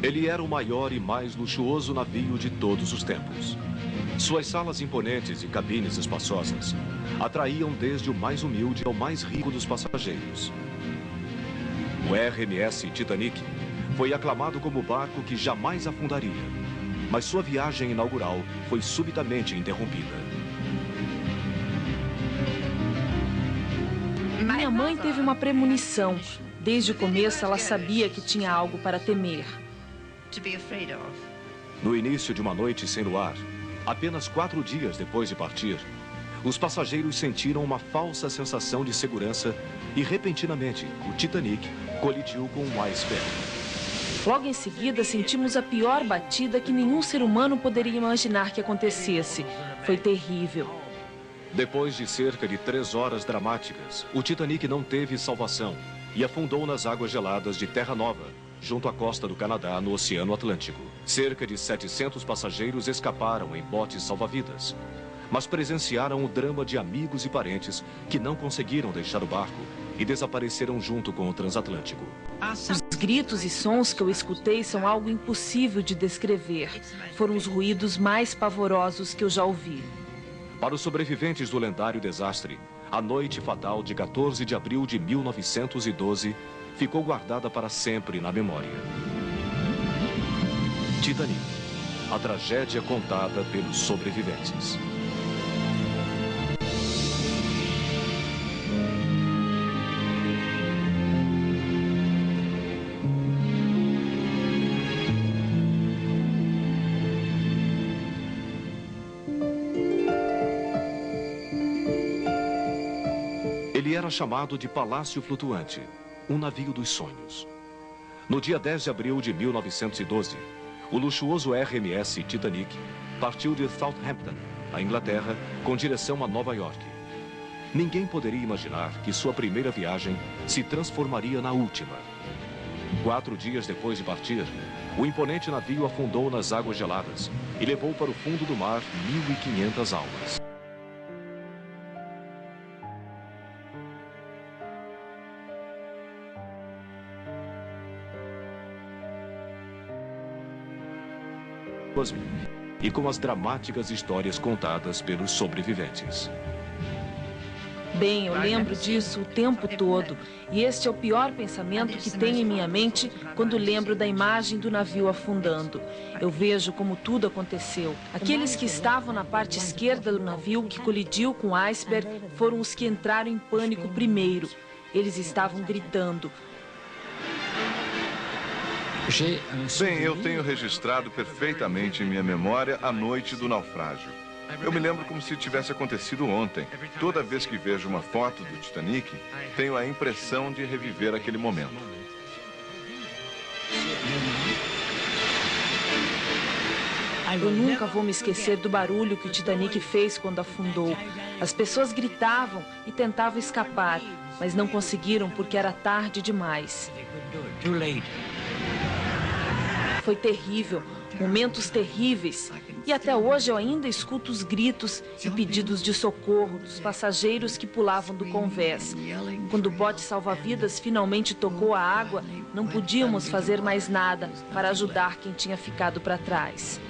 Ele era o maior e mais luxuoso navio de todos os tempos. Suas salas imponentes e cabines espaçosas atraíam desde o mais humilde ao mais rico dos passageiros. O RMS Titanic foi aclamado como o barco que jamais afundaria, mas sua viagem inaugural foi subitamente interrompida. Minha mãe teve uma premonição. Desde o começo, ela sabia que tinha algo para temer. No início de uma noite sem luar, apenas 4 dias depois de partir, os passageiros sentiram uma falsa sensação de segurança e, repentinamente, o Titanic colidiu com um iceberg. Logo em seguida, sentimos a pior batida que nenhum ser humano poderia imaginar que acontecesse. Foi terrível. Depois de cerca de 3 horas dramáticas, o Titanic não teve salvação e afundou nas águas geladas de Terra Nova, junto à costa do Canadá, no Oceano Atlântico. Cerca de 700 passageiros escaparam em botes salva-vidas, mas presenciaram o drama de amigos e parentes que não conseguiram deixar o barco e desapareceram junto com o transatlântico. Os gritos e sons que eu escutei são algo impossível de descrever. Foram os ruídos mais pavorosos que eu já ouvi. Para os sobreviventes do lendário desastre, a noite fatal de 14 de abril de 1912 ficou guardada para sempre na memória. Titanic, a tragédia contada pelos sobreviventes. Ele era chamado de Palácio Flutuante, um navio dos sonhos. No dia 10 de abril de 1912, o luxuoso RMS Titanic partiu de Southampton, a Inglaterra, com direção a Nova York. Ninguém poderia imaginar que sua primeira viagem se transformaria na última. 4 dias depois de partir, o imponente navio afundou nas águas geladas e levou para o fundo do mar 1.500 almas. E com as dramáticas histórias contadas pelos sobreviventes. Bem, eu lembro disso o tempo todo. E este é o pior pensamento que tenho em minha mente quando lembro da imagem do navio afundando. Eu vejo como tudo aconteceu. Aqueles que estavam na parte esquerda do navio que colidiu com o iceberg foram os que entraram em pânico primeiro. Eles estavam gritando. Bem, eu tenho registrado perfeitamente em minha memória a noite do naufrágio. Eu me lembro como se tivesse acontecido ontem. Toda vez que vejo uma foto do Titanic, tenho a impressão de reviver aquele momento. Eu nunca vou me esquecer do barulho que o Titanic fez quando afundou. As pessoas gritavam e tentavam escapar, mas não conseguiram porque era tarde demais. Foi terrível, momentos terríveis. E até hoje eu ainda escuto os gritos e pedidos de socorro dos passageiros que pulavam do convés. Quando o bote salva-vidas finalmente tocou a água, não podíamos fazer mais nada para ajudar quem tinha ficado para trás.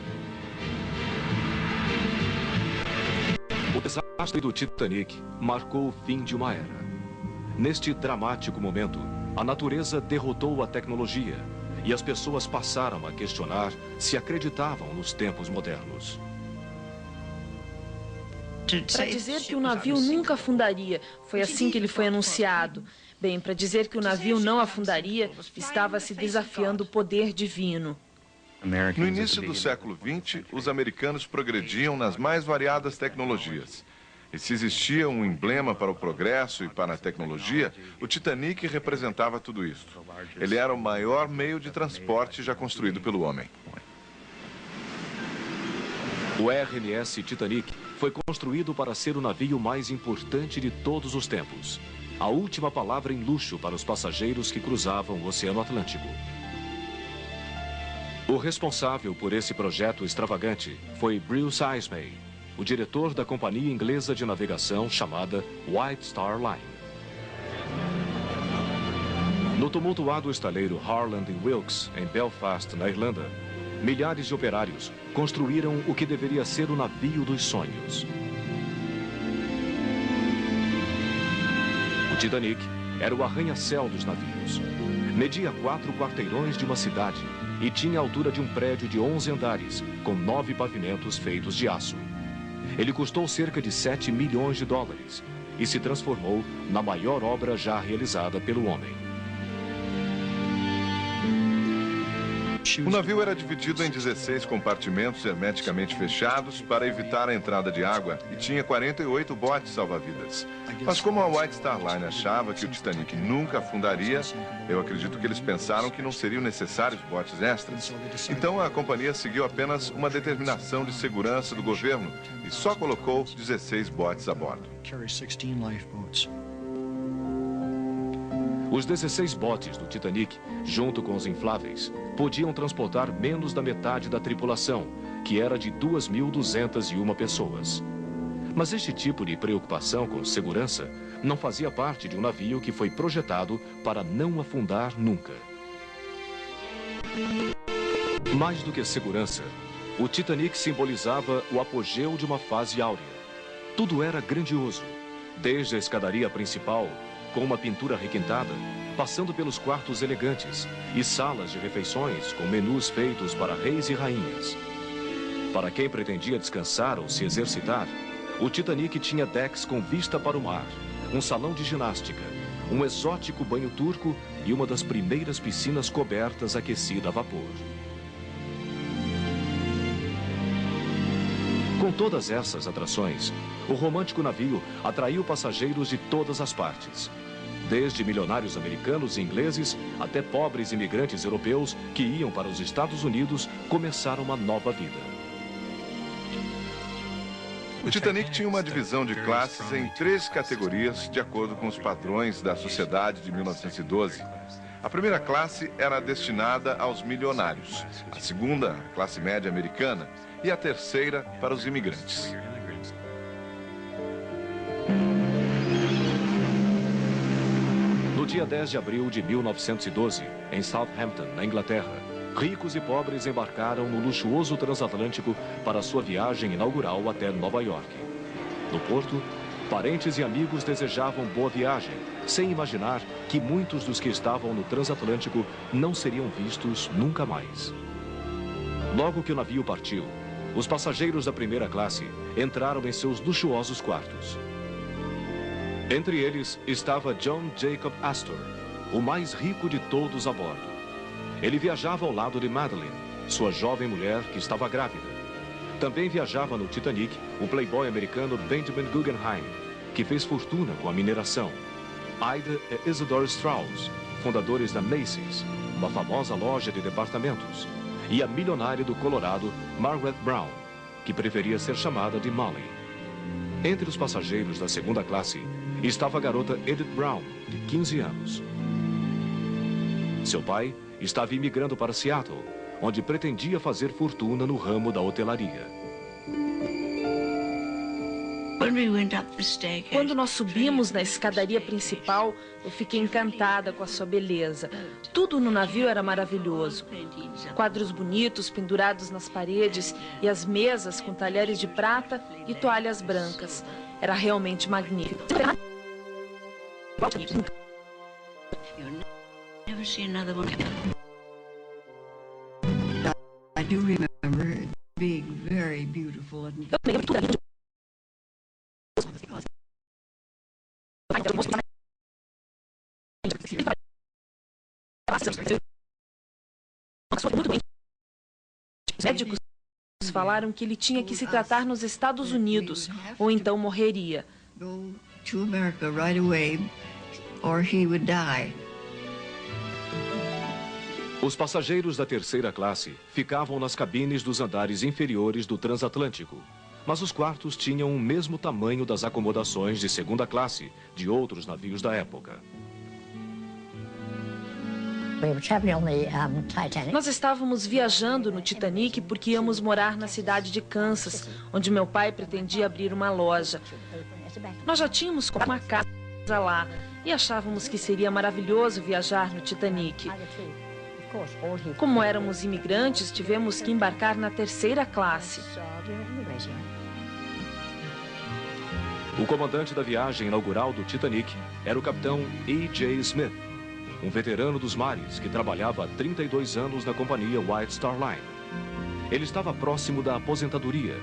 O desastre do Titanic marcou o fim de uma era. Neste dramático momento, a natureza derrotou a tecnologia e as pessoas passaram a questionar se acreditavam nos tempos modernos. Para dizer que o navio nunca afundaria, foi assim que ele foi anunciado. Bem, para dizer que o navio não afundaria, estava se desafiando o poder divino. No início do século XX, os americanos progrediam nas mais variadas tecnologias. E se existia um emblema para o progresso e para a tecnologia, o Titanic representava tudo isso. Ele era o maior meio de transporte já construído pelo homem. O RMS Titanic foi construído para ser o navio mais importante de todos os tempos. A última palavra em luxo para os passageiros que cruzavam o Oceano Atlântico. O responsável por esse projeto extravagante foi Bruce Ismay, o diretor da companhia inglesa de navegação chamada White Star Line. No tumultuado estaleiro Harland Wilkes, em Belfast, na Irlanda, milhares de operários construíram o que deveria ser o navio dos sonhos. O Titanic era o arranha-céu dos navios. Media 4 quarteirões de uma cidade e tinha a altura de um prédio de 11 andares, com 9 pavimentos feitos de aço. Ele custou cerca de 7 milhões de dólares e se transformou na maior obra já realizada pelo homem. O navio era dividido em 16 compartimentos hermeticamente fechados para evitar a entrada de água e tinha 48 botes salva-vidas. Mas como a White Star Line achava que o Titanic nunca afundaria, eu acredito que eles pensaram que não seriam necessários botes extras. Então a companhia seguiu apenas uma determinação de segurança do governo e só colocou 16 botes a bordo. Os 16 botes do Titanic, junto com os infláveis, podiam transportar menos da metade da tripulação, que era de 2.201 pessoas. Mas este tipo de preocupação com segurança não fazia parte de um navio que foi projetado para não afundar nunca. Mais do que segurança, o Titanic simbolizava o apogeu de uma fase áurea. Tudo era grandioso, desde a escadaria principal, com uma pintura requintada, passando pelos quartos elegantes e salas de refeições com menus feitos para reis e rainhas. Para quem pretendia descansar ou se exercitar, o Titanic tinha decks com vista para o mar, um salão de ginástica, um exótico banho turco e uma das primeiras piscinas cobertas aquecida a vapor. Com todas essas atrações, o romântico navio atraiu passageiros de todas as partes. Desde milionários americanos e ingleses até pobres imigrantes europeus que iam para os Estados Unidos começar uma nova vida. O Titanic tinha uma divisão de classes em 3 categorias de acordo com os padrões da sociedade de 1912. A primeira classe era destinada aos milionários, a segunda, a classe média americana, e a terceira para os imigrantes. No dia 10 de abril de 1912, em Southampton, na Inglaterra, ricos e pobres embarcaram no luxuoso transatlântico para sua viagem inaugural até Nova York. No porto, parentes e amigos desejavam boa viagem, sem imaginar que muitos dos que estavam no transatlântico não seriam vistos nunca mais. Logo que o navio partiu, os passageiros da primeira classe entraram em seus luxuosos quartos. Entre eles estava John Jacob Astor, o mais rico de todos a bordo. Ele viajava ao lado de Madeline, sua jovem mulher que estava grávida. Também viajava no Titanic o playboy americano Benjamin Guggenheim, que fez fortuna com a mineração. Ida e Isidore Strauss, fundadores da Macy's, uma famosa loja de departamentos. E a milionária do Colorado, Margaret Brown, que preferia ser chamada de Molly. Entre os passageiros da segunda classe estava a garota Edith Brown, de 15 anos. Seu pai estava imigrando para Seattle, onde pretendia fazer fortuna no ramo da hotelaria. Quando nós subimos na escadaria principal, eu fiquei encantada com a sua beleza. Tudo no navio era maravilhoso. Quadros bonitos pendurados nas paredes e as mesas com talheres de prata e toalhas brancas. Era realmente magnífico. I do remember it being very beautiful. Os médicos falaram que ele tinha que se tratar nos Estados Unidos, ou então morreria. Go to America right away, or he would die. Os passageiros da terceira classe ficavam nas cabines dos andares inferiores do transatlântico, mas os quartos tinham o mesmo tamanho das acomodações de segunda classe de outros navios da época. Nós estávamos viajando no Titanic porque íamos morar na cidade de Kansas, onde meu pai pretendia abrir uma loja. Nós já tínhamos uma casa lá e achávamos que seria maravilhoso viajar no Titanic. Como éramos imigrantes, tivemos que embarcar na terceira classe. O comandante da viagem inaugural do Titanic era o capitão E.J. Smith, um veterano dos mares que trabalhava há 32 anos na companhia White Star Line. Ele estava próximo da aposentadoria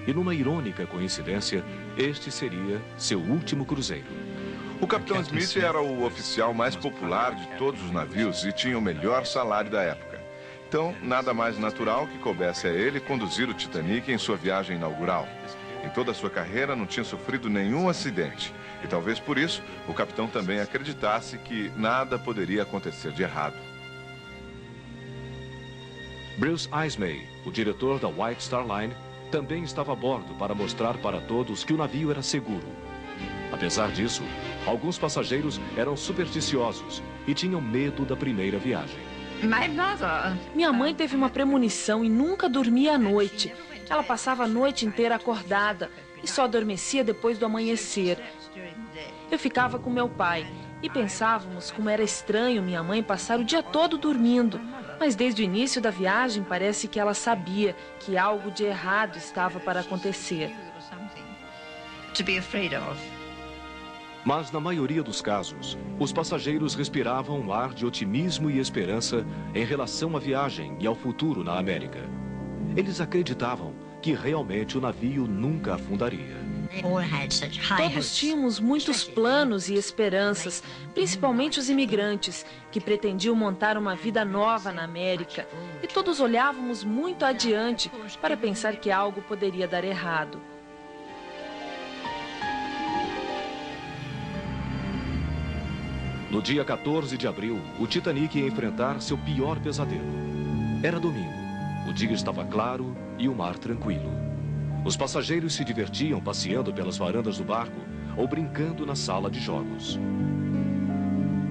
e, numa irônica coincidência, este seria seu último cruzeiro. O capitão Smith era o oficial mais popular de todos os navios e tinha o melhor salário da época. Então, nada mais natural que coubesse a ele conduzir o Titanic em sua viagem inaugural. Em toda a sua carreira não tinha sofrido nenhum acidente. E talvez por isso o capitão também acreditasse que nada poderia acontecer de errado. Bruce Ismay, o diretor da White Star Line, também estava a bordo para mostrar para todos que o navio era seguro. Apesar disso, alguns passageiros eram supersticiosos e tinham medo da primeira viagem. Minha mãe teve uma premonição e nunca dormia à noite. Ela passava a noite inteira acordada e só adormecia depois do amanhecer. Eu ficava com meu pai e pensávamos como era estranho minha mãe passar o dia todo dormindo. Mas desde o início da viagem parece que ela sabia que algo de errado estava para acontecer. Mas na maioria dos casos, os passageiros respiravam um ar de otimismo e esperança em relação à viagem e ao futuro na América. Eles acreditavam que realmente o navio nunca afundaria. Todos tínhamos muitos planos e esperanças, principalmente os imigrantes, que pretendiam montar uma vida nova na América. E todos olhávamos muito adiante para pensar que algo poderia dar errado. No dia 14 de abril, o Titanic ia enfrentar seu pior pesadelo. Era domingo. O dia estava claro e o mar tranquilo. Os passageiros se divertiam passeando pelas varandas do barco ou brincando na sala de jogos.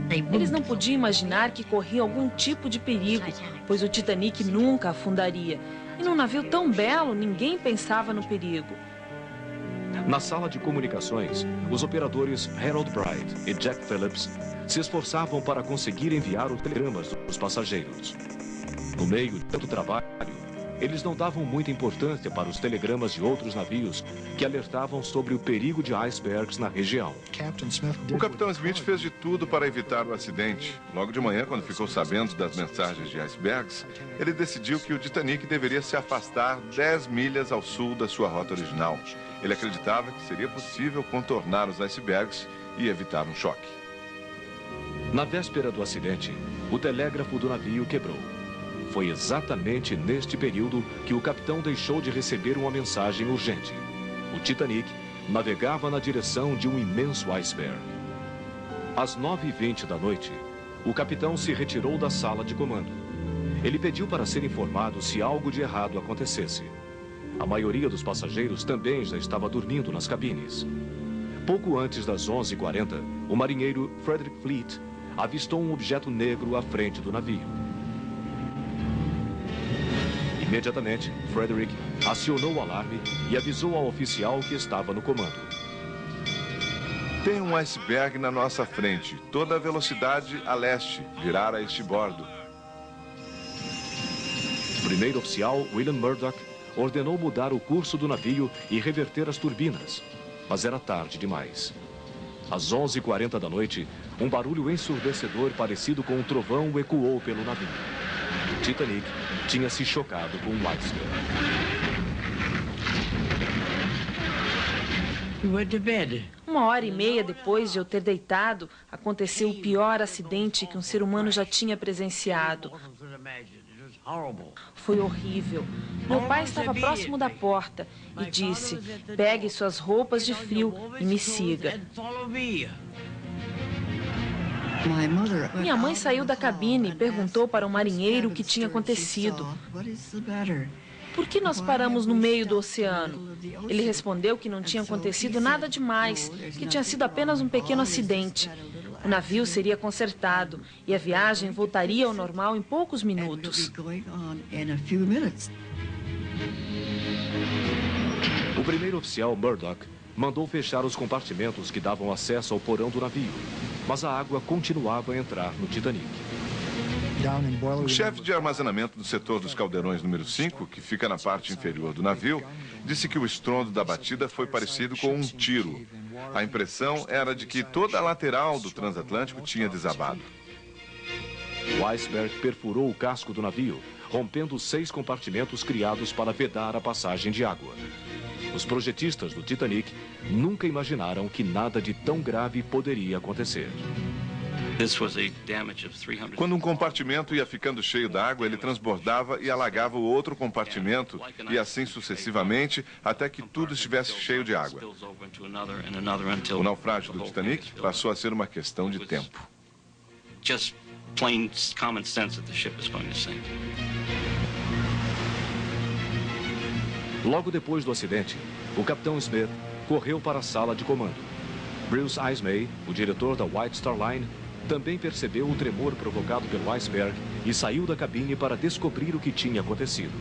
Eles não podiam imaginar que corriam algum tipo de perigo, pois o Titanic nunca afundaria. E num navio tão belo, ninguém pensava no perigo. Na sala de comunicações, os operadores Harold Bright e Jack Phillips se esforçavam para conseguir enviar os telegramas dos passageiros. No meio de tanto trabalho, eles não davam muita importância para os telegramas de outros navios que alertavam sobre o perigo de icebergs na região. O capitão Smith fez de tudo para evitar o acidente. Logo de manhã, quando ficou sabendo das mensagens de icebergs, ele decidiu que o Titanic deveria se afastar 10 milhas ao sul da sua rota original. Ele acreditava que seria possível contornar os icebergs e evitar um choque. Na véspera do acidente, o telégrafo do navio quebrou. Foi exatamente neste período que o capitão deixou de receber uma mensagem urgente. O Titanic navegava na direção de um imenso iceberg. Às 9h20 da noite, o capitão se retirou da sala de comando. Ele pediu para ser informado se algo de errado acontecesse. A maioria dos passageiros também já estava dormindo nas cabines. Pouco antes das 11h40, o marinheiro Frederick Fleet avistou um objeto negro à frente do navio. Imediatamente, Frederick acionou o alarme e avisou ao oficial que estava no comando. Tem um iceberg na nossa frente, toda a velocidade a leste, virar a este bordo. O primeiro oficial, William Murdoch, ordenou mudar o curso do navio e reverter as turbinas, mas era tarde demais. Às 11h40 da noite, um barulho ensurdecedor parecido com um trovão ecoou pelo navio. O Titanic tinha se chocado com um iceberg. Uma hora e meia depois de eu ter deitado, aconteceu o pior acidente que um ser humano já tinha presenciado. Foi horrível. Meu pai estava próximo da porta e disse: "Pegue suas roupas de frio e me siga." Minha mãe saiu da cabine e perguntou para um marinheiro o que tinha acontecido. "Por que nós paramos no meio do oceano?" Ele respondeu que não tinha acontecido nada demais, que tinha sido apenas um pequeno acidente. O navio seria consertado e a viagem voltaria ao normal em poucos minutos. O primeiro oficial, Murdoch, mandou fechar os compartimentos que davam acesso ao porão do navio mas a água continuava a entrar no Titanic. O chefe de armazenamento do setor dos caldeirões número 5, que fica na parte inferior do navio, disse que o estrondo da batida foi parecido com um tiro. A impressão era de que toda a lateral do transatlântico tinha desabado. O iceberg perfurou o casco do navio, rompendo 6 compartimentos criados para vedar a passagem de água. Os projetistas do Titanic nunca imaginaram que nada de tão grave poderia acontecer. Quando um compartimento ia ficando cheio d'água, ele transbordava e alagava o outro compartimento, e assim sucessivamente, até que tudo estivesse cheio de água. O naufrágio do Titanic passou a ser uma questão de tempo. Logo depois do acidente, o capitão Smith correu para a sala de comando. Bruce Ismay, o diretor da White Star Line, também percebeu o tremor provocado pelo iceberg e saiu da cabine para descobrir o que tinha acontecido.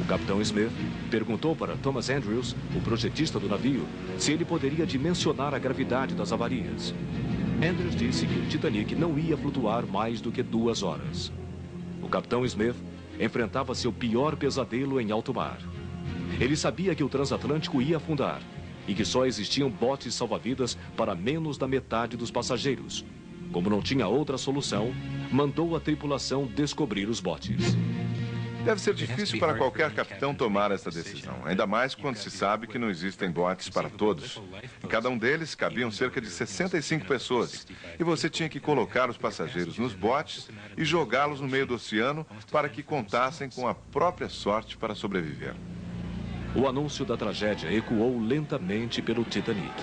O capitão Smith perguntou para Thomas Andrews, o projetista do navio, se ele poderia dimensionar a gravidade das avarias. Andrews disse que o Titanic não ia flutuar mais do que 2 horas. O capitão Smith enfrentava seu pior pesadelo em alto mar. Ele sabia que o transatlântico ia afundar e que só existiam botes salva-vidas para menos da metade dos passageiros. Como não tinha outra solução, mandou a tripulação descobrir os botes. Deve ser difícil para qualquer capitão tomar essa decisão, ainda mais quando se sabe que não existem botes para todos. Em cada um deles cabiam cerca de 65 pessoas, e você tinha que colocar os passageiros nos botes e jogá-los no meio do oceano para que contassem com a própria sorte para sobreviver. O anúncio da tragédia ecoou lentamente pelo Titanic.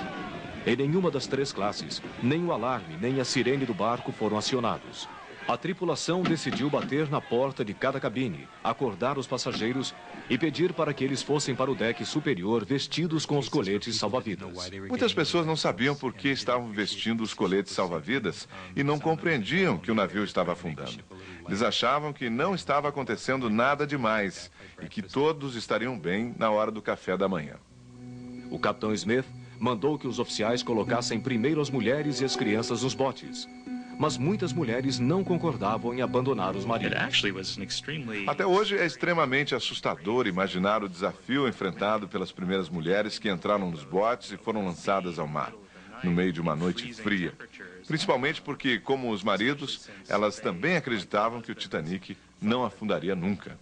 Em nenhuma das 3 classes, nem o alarme nem a sirene do barco foram acionados. A tripulação decidiu bater na porta de cada cabine, acordar os passageiros e pedir para que eles fossem para o deck superior vestidos com os coletes salva-vidas. Muitas pessoas não sabiam por que estavam vestindo os coletes salva-vidas e não compreendiam que o navio estava afundando. Eles achavam que não estava acontecendo nada demais e que todos estariam bem na hora do café da manhã. O capitão Smith mandou que os oficiais colocassem primeiro as mulheres e as crianças nos botes. Mas muitas mulheres não concordavam em abandonar os maridos. Até hoje é extremamente assustador imaginar o desafio enfrentado pelas primeiras mulheres que entraram nos botes e foram lançadas ao mar, no meio de uma noite fria. Principalmente porque, como os maridos, elas também acreditavam que o Titanic não afundaria nunca.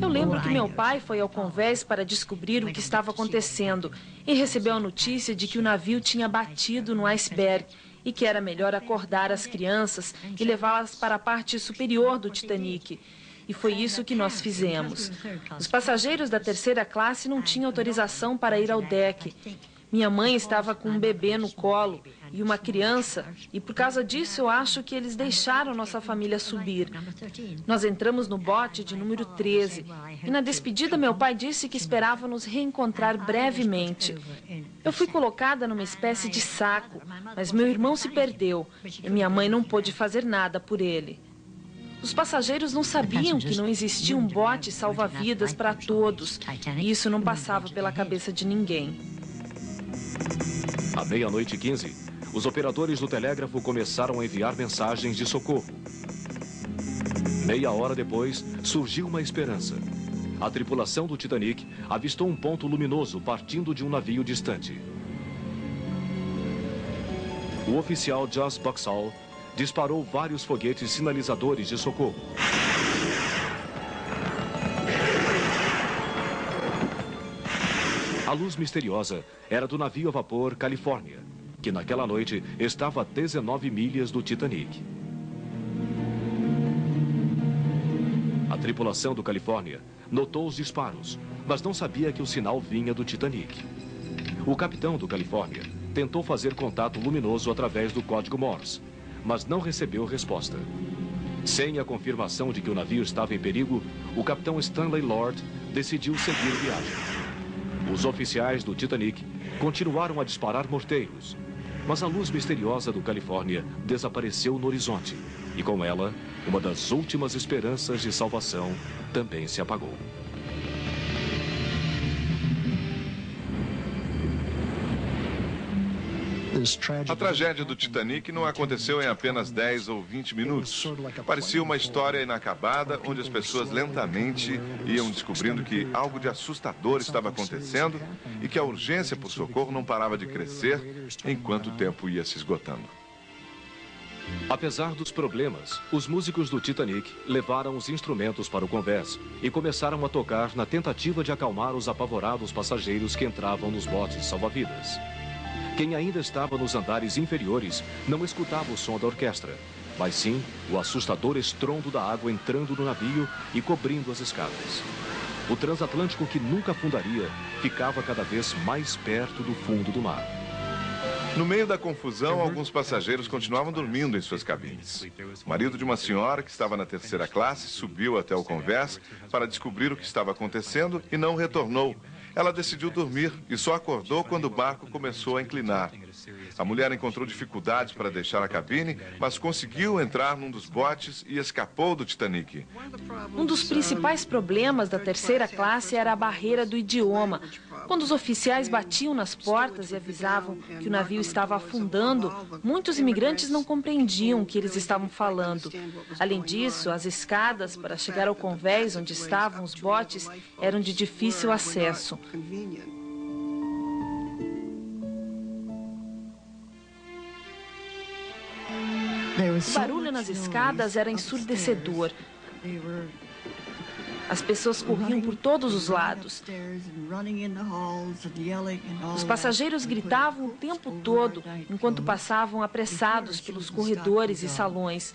Eu lembro que meu pai foi ao convés para descobrir o que estava acontecendo e recebeu a notícia de que o navio tinha batido no iceberg e que era melhor acordar as crianças e levá-las para a parte superior do Titanic. E foi isso que nós fizemos. Os passageiros da 3ª classe não tinham autorização para ir ao deck. Minha mãe estava com um bebê no colo e uma criança, e por causa disso eu acho que eles deixaram nossa família subir. Nós entramos no bote de número 13 e na despedida meu pai disse que esperava nos reencontrar brevemente. Eu fui colocada numa espécie de saco, mas meu irmão se perdeu e minha mãe não pôde fazer nada por ele. Os passageiros não sabiam que não existia um bote salva-vidas para todos, e isso não passava pela cabeça de ninguém. À 00:15, os operadores do telégrafo começaram a enviar mensagens de socorro. Meia hora depois, surgiu uma esperança. A tripulação do Titanic avistou um ponto luminoso partindo de um navio distante. O oficial Joss Boxall disparou vários foguetes sinalizadores de socorro. A luz misteriosa era do navio a vapor Califórnia, que naquela noite estava a 19 milhas do Titanic. A tripulação do Califórnia notou os disparos, mas não sabia que o sinal vinha do Titanic. O capitão do Califórnia tentou fazer contato luminoso através do código Morse, mas não recebeu resposta. Sem a confirmação de que o navio estava em perigo, o capitão Stanley Lord decidiu seguir viagem. Os oficiais do Titanic continuaram a disparar morteiros, mas a luz misteriosa do Califórnia desapareceu no horizonte e, com ela, uma das últimas esperanças de salvação também se apagou. A tragédia do Titanic não aconteceu em apenas 10 ou 20 minutos. Parecia uma história inacabada, onde as pessoas lentamente iam descobrindo que algo de assustador estava acontecendo e que a urgência por socorro não parava de crescer enquanto o tempo ia se esgotando. Apesar dos problemas, os músicos do Titanic levaram os instrumentos para o convés e começaram a tocar na tentativa de acalmar os apavorados passageiros que entravam nos botes salva-vidas. Quem ainda estava nos andares inferiores não escutava o som da orquestra, mas sim o assustador estrondo da água entrando no navio e cobrindo as escadas. O transatlântico, que nunca afundaria, ficava cada vez mais perto do fundo do mar. No meio da confusão, alguns passageiros continuavam dormindo em suas cabines. O marido de uma senhora que estava na terceira classe subiu até o convés para descobrir o que estava acontecendo e não retornou. Ela decidiu dormir e só acordou quando o barco começou a inclinar. A mulher encontrou dificuldades para deixar a cabine, mas conseguiu entrar num dos botes e escapou do Titanic. Um dos principais problemas da terceira classe era a barreira do idioma. Quando os oficiais batiam nas portas e avisavam que o navio estava afundando, muitos imigrantes não compreendiam o que eles estavam falando. Além disso, as escadas para chegar ao convés onde estavam os botes eram de difícil acesso. O barulho nas escadas era ensurdecedor. As pessoas corriam por todos os lados. Os passageiros gritavam o tempo todo enquanto passavam apressados pelos corredores e salões.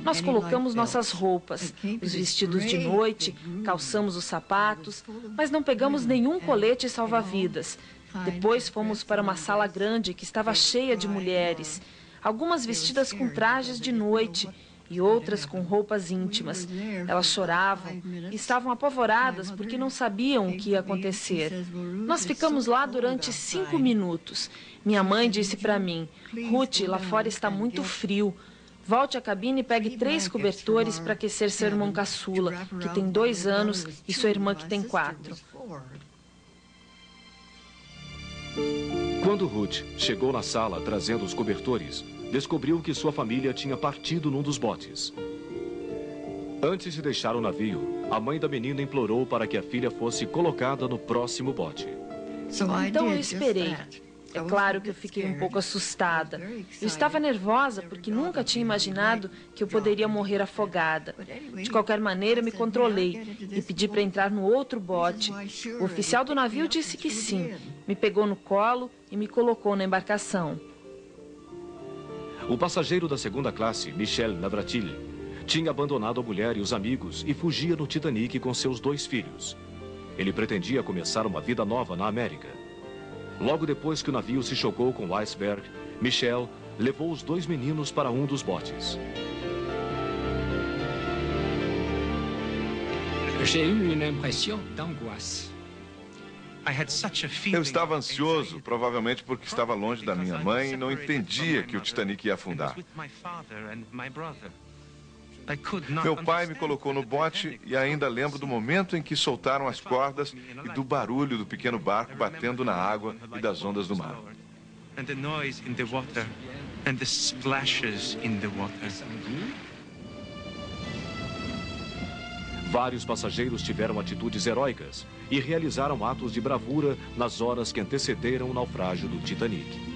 Nós colocamos nossas roupas, os vestidos de noite, calçamos os sapatos, mas não pegamos nenhum colete salva-vidas. Depois fomos para uma sala grande que estava cheia de mulheres, algumas vestidas com trajes de noite e outras com roupas íntimas. Elas choravam e estavam apavoradas porque não sabiam o que ia acontecer. Nós ficamos lá durante 5 minutos. Minha mãe disse para mim: Ruth, lá fora está muito frio. Volte à cabine e pegue 3 cobertores para aquecer seu irmão caçula, que tem 2 anos, e sua irmã, que tem 4. Quando Ruth chegou na sala trazendo os cobertores, descobriu que sua família tinha partido num dos botes. Antes de deixar o navio, a mãe da menina implorou para que a filha fosse colocada no próximo bote. Então eu esperei. É claro que eu fiquei um pouco assustada. Eu estava nervosa porque nunca tinha imaginado que eu poderia morrer afogada. De qualquer maneira, me controlei e pedi para entrar no outro bote. O oficial do navio disse que sim. Me pegou no colo e me colocou na embarcação. O passageiro da segunda classe, Michel Navratil, tinha abandonado a mulher e os amigos e fugia no Titanic com seus 2 filhos. Ele pretendia começar uma vida nova na América. Logo depois que o navio se chocou com o iceberg, Michel levou os 2 meninos para um dos botes. Eu estava ansioso, provavelmente porque estava longe da minha mãe e não entendia que o Titanic ia afundar. Meu pai me colocou no bote e ainda lembro do momento em que soltaram as cordas e do barulho do pequeno barco batendo na água e das ondas do mar. Vários passageiros tiveram atitudes heróicas e realizaram atos de bravura nas horas que antecederam o naufrágio do Titanic.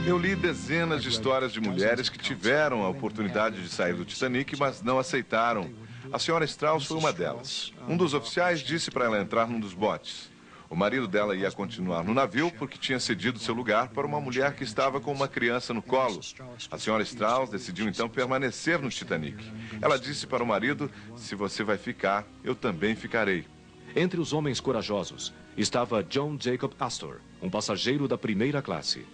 Eu li dezenas de histórias de mulheres que tiveram a oportunidade de sair do Titanic, mas não aceitaram. A senhora Strauss foi uma delas. Um dos oficiais disse para ela entrar num dos botes. O marido dela ia continuar no navio porque tinha cedido seu lugar para uma mulher que estava com uma criança no colo. A senhora Strauss decidiu então permanecer no Titanic. Ela disse para o marido: se você vai ficar, eu também ficarei. Entre os homens corajosos estava John Jacob Astor, um passageiro da primeira classe.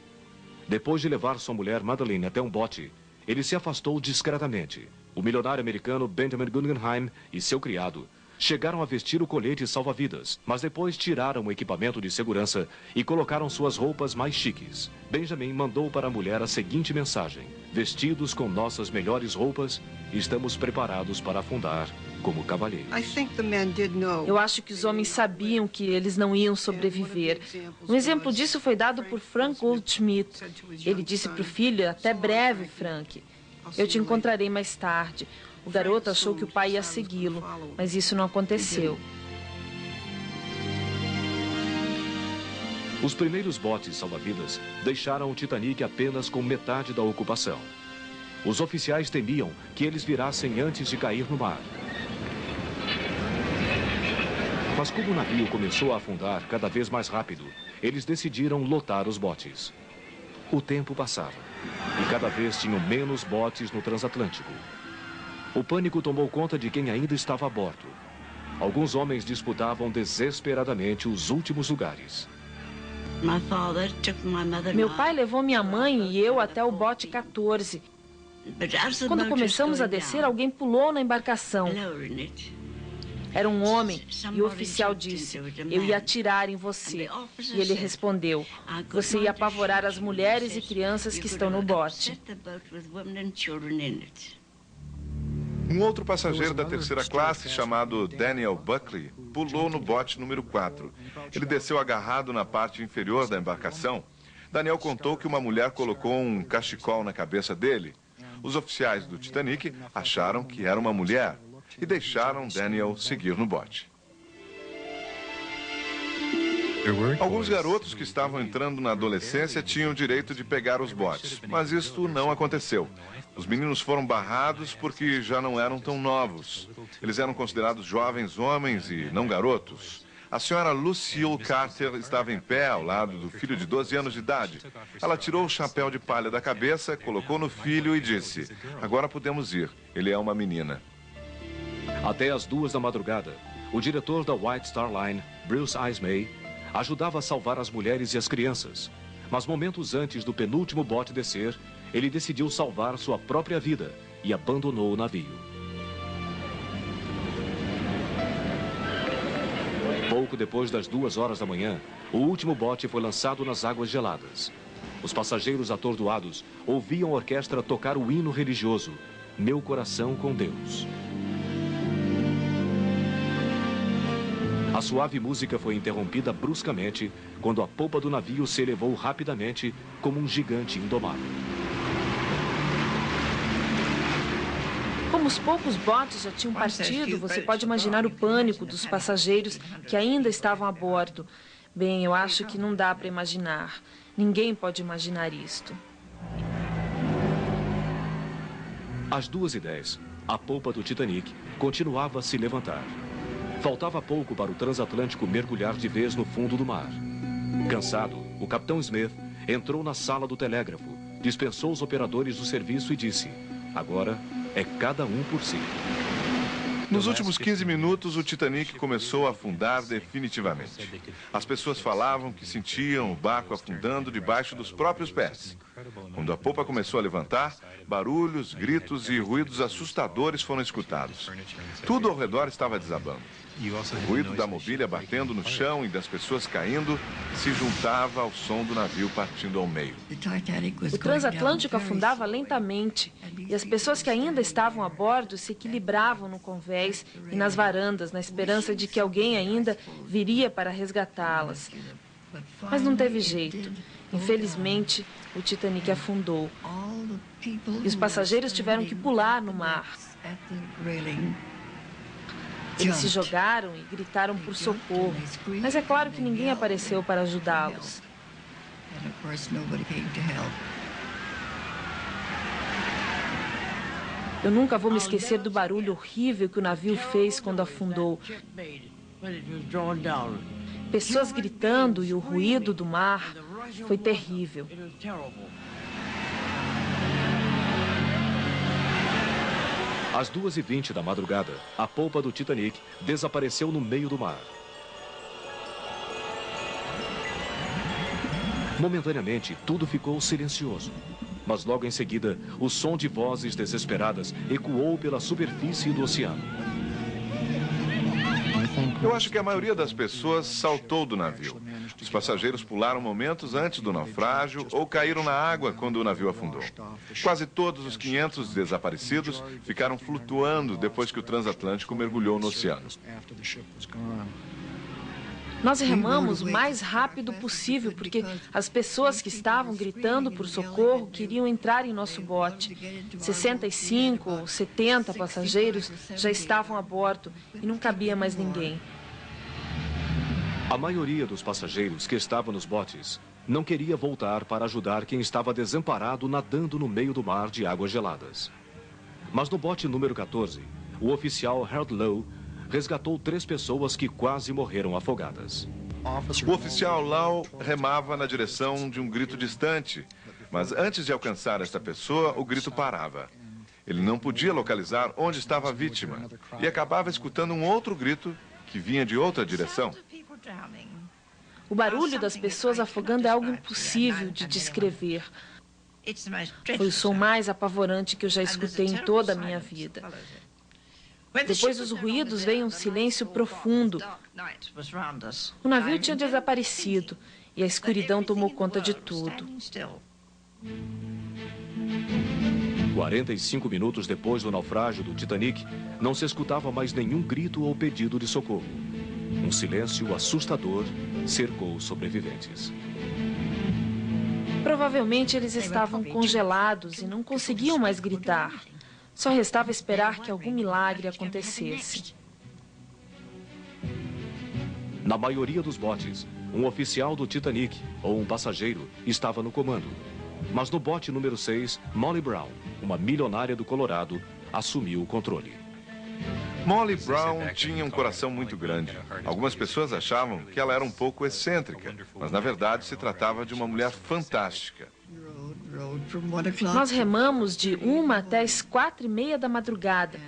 Depois de levar sua mulher Madeleine até um bote, ele se afastou discretamente. O milionário americano Benjamin Guggenheim e seu criado chegaram a vestir o colete salva-vidas, mas depois tiraram o equipamento de segurança e colocaram suas roupas mais chiques. Benjamin mandou para a mulher a seguinte mensagem: vestidos com nossas melhores roupas, estamos preparados para afundar como cavalheiros. Eu acho que os homens sabiam que eles não iam sobreviver. Um exemplo disso foi dado por Frank Goldschmidt. Ele disse para o filho: até breve, Frank. Eu te encontrarei mais tarde. O garoto achou que o pai ia segui-lo, mas isso não aconteceu. Os primeiros botes salva-vidas deixaram o Titanic apenas com metade da ocupação. Os oficiais temiam que eles virassem antes de cair no mar. Mas como o navio começou a afundar cada vez mais rápido, eles decidiram lotar os botes. O tempo passava e cada vez tinham menos botes no transatlântico. O pânico tomou conta de quem ainda estava a bordo. Alguns homens disputavam desesperadamente os últimos lugares. Meu pai levou minha mãe e eu até o bote 14. Quando começamos a descer, alguém pulou na embarcação. Era um homem e o oficial disse: eu ia atirar em você. E ele respondeu: você ia apavorar as mulheres e crianças que estão no bote. Um outro passageiro da terceira classe, chamado Daniel Buckley, pulou no bote número 4. Ele desceu agarrado na parte inferior da embarcação. Daniel contou que uma mulher colocou um cachecol na cabeça dele. Os oficiais do Titanic acharam que era uma mulher e deixaram Daniel seguir no bote. Alguns garotos que estavam entrando na adolescência tinham o direito de pegar os botes, mas isto não aconteceu. Os meninos foram barrados porque já não eram tão novos. Eles eram considerados jovens homens e não garotos. A senhora Lucille Carter estava em pé ao lado do filho de 12 anos de idade. Ela tirou o chapéu de palha da cabeça, colocou no filho e disse: agora podemos ir, ele é uma menina. Até às 2 da madrugada, o diretor da White Star Line, Bruce Ismay, ajudava a salvar as mulheres e as crianças. Mas momentos antes do penúltimo bote descer, ele decidiu salvar sua própria vida e abandonou o navio. Pouco depois das 2 horas da manhã, o último bote foi lançado nas águas geladas. Os passageiros atordoados ouviam a orquestra tocar o hino religioso, Meu Coração com Deus. A suave música foi interrompida bruscamente quando a polpa do navio se elevou rapidamente como um gigante indomável. Como os poucos botes já tinham partido, você pode imaginar o pânico dos passageiros que ainda estavam a bordo. Bem, eu acho que não dá para imaginar. Ninguém pode imaginar isto. Às 2h10, a polpa do Titanic continuava a se levantar. Faltava pouco para o transatlântico mergulhar de vez no fundo do mar. Cansado, o capitão Smith entrou na sala do telégrafo, dispensou os operadores do serviço e disse: agora é cada um por si. Nos últimos 15 minutos, o Titanic começou a afundar definitivamente. As pessoas falavam que sentiam o barco afundando debaixo dos próprios pés. Quando a polpa começou a levantar, barulhos, gritos e ruídos assustadores foram escutados. Tudo ao redor estava desabando. O ruído da mobília batendo no chão e das pessoas caindo se juntava ao som do navio partindo ao meio. O transatlântico afundava lentamente e as pessoas que ainda estavam a bordo se equilibravam no convés e nas varandas, na esperança de que alguém ainda viria para resgatá-las. Mas não teve jeito. Infelizmente, o Titanic afundou e os passageiros tiveram que pular no mar. Eles se jogaram e gritaram por socorro, mas é claro que ninguém apareceu para ajudá-los. Eu nunca vou me esquecer do barulho horrível que o navio fez quando afundou. Pessoas gritando e o ruído do mar foi terrível. Às 2h20 da madrugada, a polpa do Titanic desapareceu no meio do mar. Momentaneamente, tudo ficou silencioso. Mas logo em seguida, o som de vozes desesperadas ecoou pela superfície do oceano. Eu acho que a maioria das pessoas saltou do navio. Os passageiros pularam momentos antes do naufrágio ou caíram na água quando o navio afundou. Quase todos os 500 desaparecidos ficaram flutuando depois que o transatlântico mergulhou no oceano. Nós remamos o mais rápido possível porque as pessoas que estavam gritando por socorro queriam entrar em nosso bote. 65 ou 70 passageiros já estavam a bordo e não cabia mais ninguém. A maioria dos passageiros que estavam nos botes não queria voltar para ajudar quem estava desamparado nadando no meio do mar de águas geladas. Mas no bote número 14, o oficial Harold Lowe resgatou 3 pessoas que quase morreram afogadas. O oficial Lau remava na direção de um grito distante, mas antes de alcançar esta pessoa, o grito parava. Ele não podia localizar onde estava a vítima e acabava escutando um outro grito que vinha de outra direção. O barulho das pessoas afogando é algo impossível de descrever. Foi o som mais apavorante que eu já escutei em toda a minha vida. Depois dos ruídos veio um silêncio profundo. O navio tinha desaparecido e a escuridão tomou conta de tudo. 45 minutos depois do naufrágio do Titanic, não se escutava mais nenhum grito ou pedido de socorro. Um silêncio assustador cercou os sobreviventes. Provavelmente eles estavam congelados e não conseguiam mais gritar. Só restava esperar que algum milagre acontecesse. Na maioria dos botes, um oficial do Titanic ou um passageiro estava no comando. Mas no bote número 6, Molly Brown, uma milionária do Colorado, assumiu o controle. Molly Brown tinha um coração muito grande. Algumas pessoas achavam que ela era um pouco excêntrica, mas na verdade se tratava de uma mulher fantástica. Nós remamos de 1 até as 4:30 da madrugada.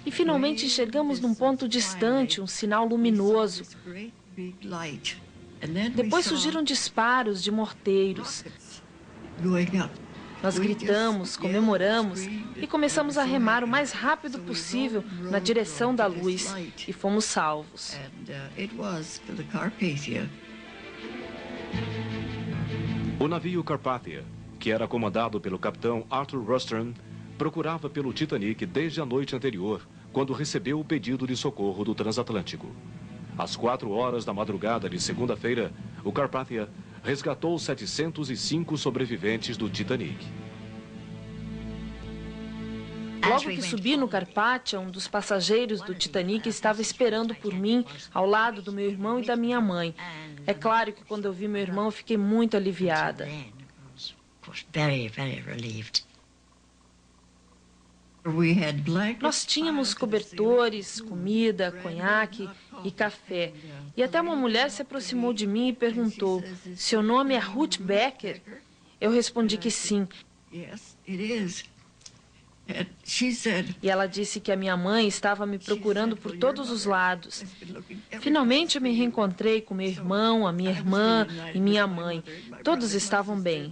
E finalmente chegamos num ponto distante, um sinal luminoso. Depois surgiram disparos de morteiros. Nós gritamos, comemoramos e começamos a remar o mais rápido possível na direção da luz e fomos salvos. O navio Carpathia, que era comandado pelo capitão Arthur Rostron, procurava pelo Titanic desde a noite anterior, quando recebeu o pedido de socorro do transatlântico. Às 4 horas da madrugada de segunda-feira, o Carpathia resgatou 705 sobreviventes do Titanic. Logo que subi no Carpathia, um dos passageiros do Titanic estava esperando por mim ao lado do meu irmão e da minha mãe. É claro que quando eu vi meu irmão, eu fiquei muito aliviada. Nós tínhamos cobertores, comida, conhaque e café. E até uma mulher se aproximou de mim e perguntou: "Seu nome é Ruth Becker?" Eu respondi que sim. E ela disse que a minha mãe estava me procurando por todos os lados. Finalmente eu me reencontrei com meu irmão, a minha irmã e minha mãe. Todos estavam bem.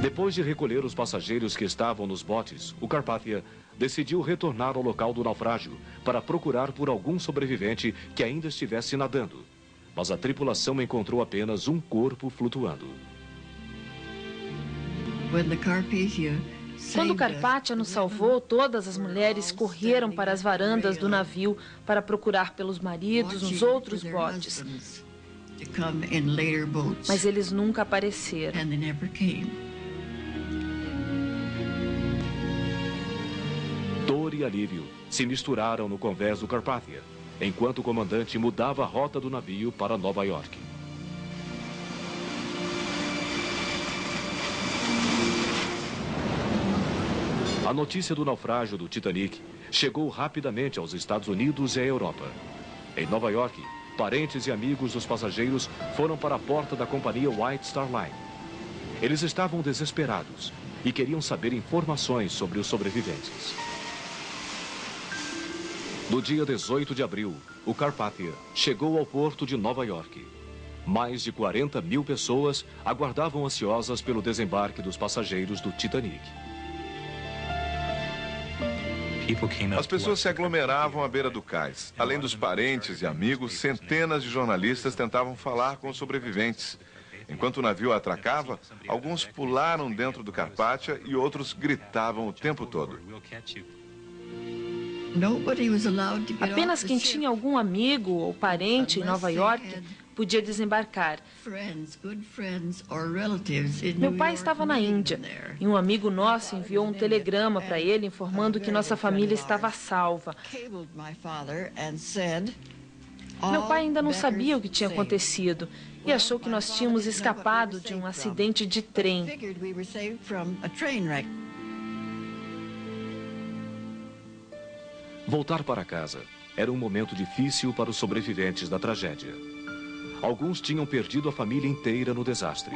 Depois de recolher os passageiros que estavam nos botes, o Carpathia decidiu retornar ao local do naufrágio para procurar por algum sobrevivente que ainda estivesse nadando. Mas a tripulação encontrou apenas um corpo flutuando. Quando o Carpathia nos salvou, todas as mulheres correram para as varandas do navio para procurar pelos maridos nos outros botes. Mas eles nunca apareceram. Dor e alívio se misturaram no convés do Carpathia, enquanto o comandante mudava a rota do navio para Nova York. A notícia do naufrágio do Titanic chegou rapidamente aos Estados Unidos e à Europa. Em Nova York, parentes e amigos dos passageiros foram para a porta da companhia White Star Line. Eles estavam desesperados e queriam saber informações sobre os sobreviventes. No dia 18 de abril, o Carpathia chegou ao porto de Nova York. Mais de 40 mil pessoas aguardavam ansiosas pelo desembarque dos passageiros do Titanic. As pessoas se aglomeravam à beira do cais. Além dos parentes e amigos, centenas de jornalistas tentavam falar com os sobreviventes. Enquanto o navio atracava, alguns pularam dentro do Carpathia e outros gritavam o tempo todo. Apenas quem tinha algum amigo ou parente em Nova York podia desembarcar. Meu pai estava na Índia e um amigo nosso enviou um telegrama para ele informando que nossa família estava salva. Meu pai ainda não sabia o que tinha acontecido e achou que nós tínhamos escapado de um acidente de trem. Voltar para casa era um momento difícil para os sobreviventes da tragédia. Alguns tinham perdido a família inteira no desastre.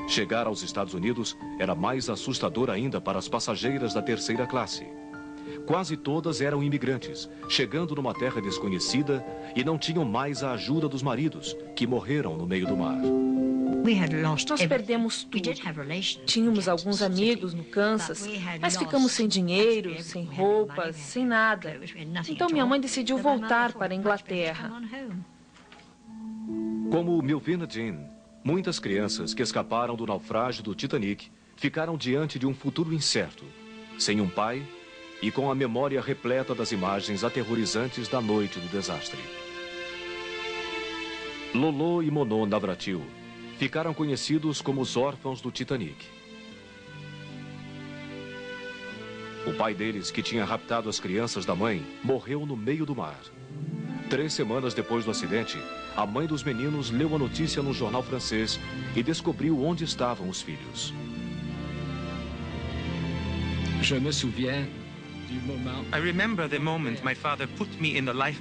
Chegar aos Estados Unidos era mais assustador ainda para as passageiras da terceira classe. Quase todas eram imigrantes, chegando numa terra desconhecida e não tinham mais a ajuda dos maridos, que morreram no meio do mar. Nós perdemos tudo. Tínhamos alguns amigos no Kansas, mas ficamos sem dinheiro, sem roupas, sem nada. Então minha mãe decidiu voltar para a Inglaterra. Como Melvina Jean, muitas crianças que escaparam do naufrágio do Titanic ficaram diante de um futuro incerto, sem um pai e com a memória repleta das imagens aterrorizantes da noite do desastre. Lolo e Mono Navratil ficaram conhecidos como os órfãos do Titanic. O pai deles, que tinha raptado as crianças da mãe, morreu no meio do mar. 3 semanas depois do acidente, a mãe dos meninos leu a notícia no jornal francês e descobriu onde estavam os filhos.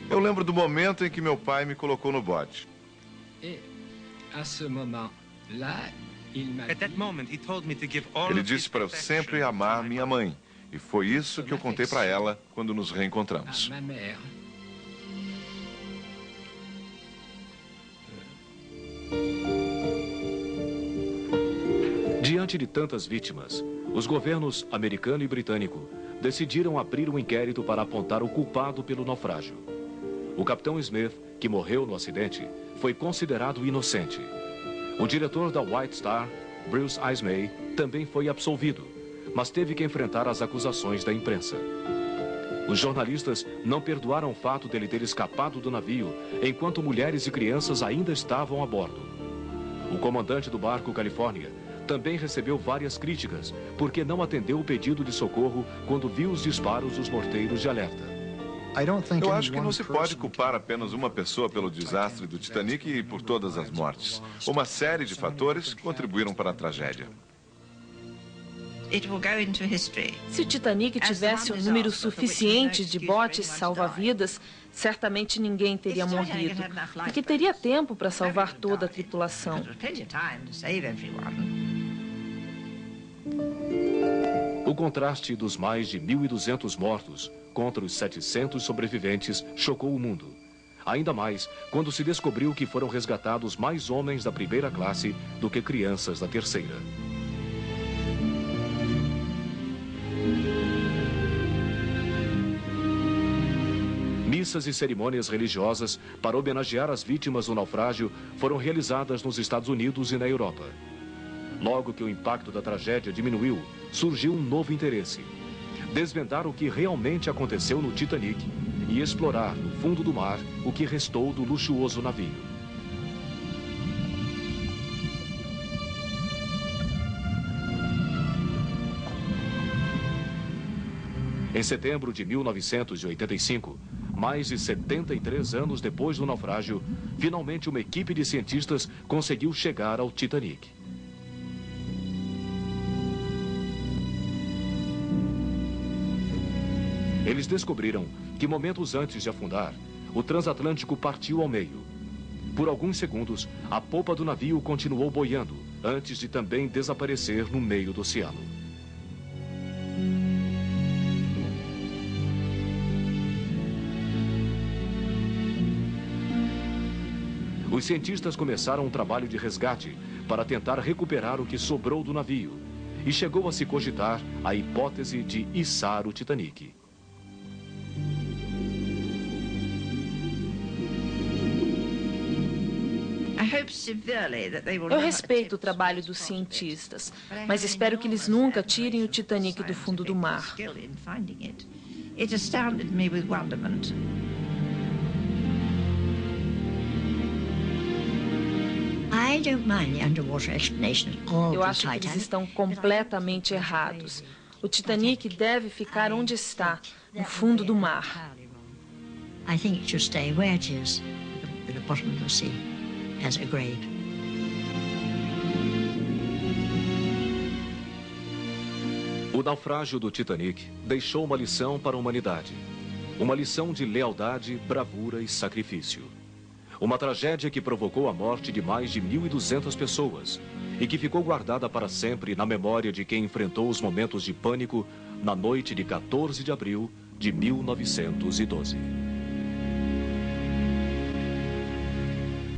Eu lembro do momento em que meu pai me colocou no bote. Ele disse para eu sempre amar minha mãe. E foi isso que eu contei para ela quando nos reencontramos. Diante de tantas vítimas, os governos americano e britânico decidiram abrir um inquérito para apontar o culpado pelo naufrágio. O capitão Smith, que morreu no acidente, foi considerado inocente. O diretor da White Star, Bruce Ismay, também foi absolvido, mas teve que enfrentar as acusações da imprensa. Os jornalistas não perdoaram o fato dele ter escapado do navio, enquanto mulheres e crianças ainda estavam a bordo. O comandante do barco Califórnia também recebeu várias críticas, porque não atendeu o pedido de socorro quando viu os disparos dos morteiros de alerta. Eu acho que não se pode culpar apenas uma pessoa pelo desastre do Titanic e por todas as mortes. Uma série de fatores contribuíram para a tragédia. Se o Titanic tivesse um número suficiente de botes salva-vidas, certamente ninguém teria morrido, porque teria tempo para salvar toda a tripulação. O contraste dos mais de 1.200 mortos contra os 700 sobreviventes chocou o mundo. Ainda mais quando se descobriu que foram resgatados mais homens da primeira classe do que crianças da terceira. Missas e cerimônias religiosas para homenagear as vítimas do naufrágio foram realizadas nos Estados Unidos e na Europa. Logo que o impacto da tragédia diminuiu, surgiu um novo interesse: desvendar o que realmente aconteceu no Titanic e explorar no fundo do mar o que restou do luxuoso navio. Em setembro de 1985, mais de 73 anos depois do naufrágio, finalmente uma equipe de cientistas conseguiu chegar ao Titanic. Eles descobriram que momentos antes de afundar, o transatlântico partiu ao meio. Por alguns segundos, a popa do navio continuou boiando, antes de também desaparecer no meio do oceano. Os cientistas começaram um trabalho de resgate para tentar recuperar o que sobrou do navio, e chegou a se cogitar a hipótese de içar o Titanic. Eu respeito o trabalho dos cientistas, mas espero que eles nunca tirem o Titanic do fundo do mar. It astounded me with wonderment. I don't mind the underwater explanation at all. Eu acho que eles estão completamente errados. O Titanic deve ficar onde está, no fundo do mar. I think it should stay where it is, at the bottom of the sea, as a grave. O naufrágio do Titanic deixou uma lição para a humanidade. Uma lição de lealdade, bravura e sacrifício. Uma tragédia que provocou a morte de mais de 1.200 pessoas e que ficou guardada para sempre na memória de quem enfrentou os momentos de pânico na noite de 14 de abril de 1912.